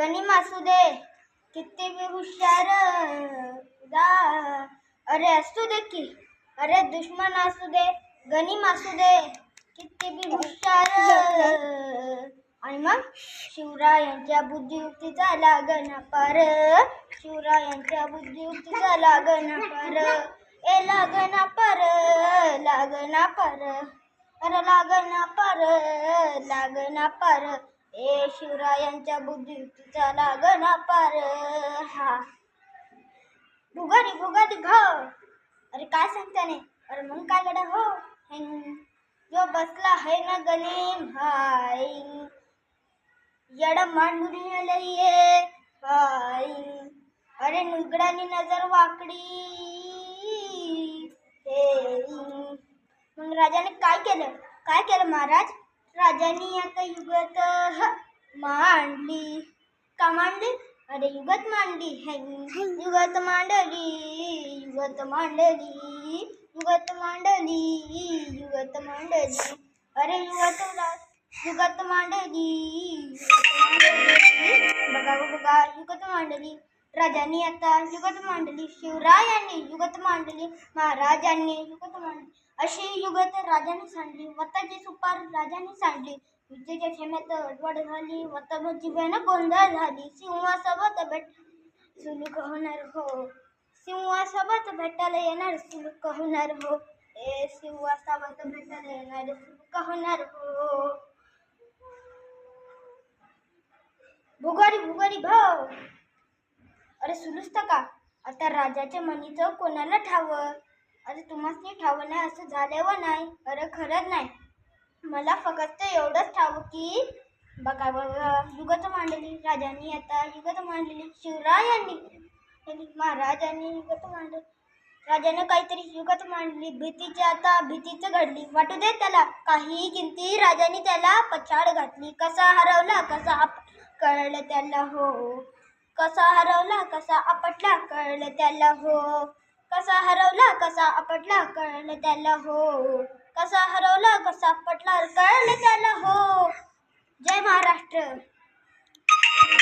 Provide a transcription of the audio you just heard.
गनिम असू दे किती भी हुशार, अरे असू दे की, अरे दुश्मन असू दे, गनिम असू दे किती भी हुशार. आणि मग शिवरायांच्या बुद्धियुक्तीचा लागना पार, शिवरायांच्या बुद्धियुक्तीचा लागना पार, ए लागना पार, लागना पार, अरे लागना पार, लागना पार, ए शिवरायांच्या बुद्धियुक्तीचा लागना पार. हा भुगारी भुगारी घाव. अरे काय सांगताने, अरे मग काय गडा हो, जो बसला है ना गनिम हाय, येड मांडून लइये हाय, अरे नुगडानी नजर वाकडी हे. मग राजाने काय केलं महाराज, राजाने आता युगत मांडली. का मांडली, अरे युगत मांडली है, युगत मांडली, युगत मांडली, युगत मांडली, युगत मांडली, अरे युगत मांडली, बघा बघा युगत मांडली. राजांनी आता युगत मांडली, शिवरायांनी युगत मांडली, महाराजांनी युगत मांडली. अशी युगत राजाने सांडली, वताची सुपार राजाने सांडली, विजेच्या थेंबात अडवड झाली, वताभर जीवन गोंधळ झाली. सिंहासोबत सुलूक होणार हो, सिंहासोबत भेटायला येणार सुलूक होणार हो, ए सिंहासोबत भेटायला येणार सुलूक होणार हो. भुगारी भुगारी भाव. अरे सुलूसत का, आता राजाच्या मनीचं कोणाला ठावं, अरे तुम्हाला ठावं नाही असं झाल्यावर नाही, अरे खरंच नाही. मला फक्त एवढंच ठावं की बघा बघा युगत मांडली, राजांनी आता युगत मांडली, शिवरायांनी महाराजांनी युगत मांडली, राजाने काहीतरी युगत मांडली. भीतीची आता भीतीच घडली, वाटू दे त्याला काही किंमती, राजाने त्याला पछाड घातली. कसा हरवला कसा कळलं त्याला हो, कसा हरवला कसा आपटला कळलं त्याला हो, कसा हरवला कसा आपटला कळलं त्याला हो, कसा हरवला कसा आपटला कळलं त्याला हो. जय महाराष्ट्र.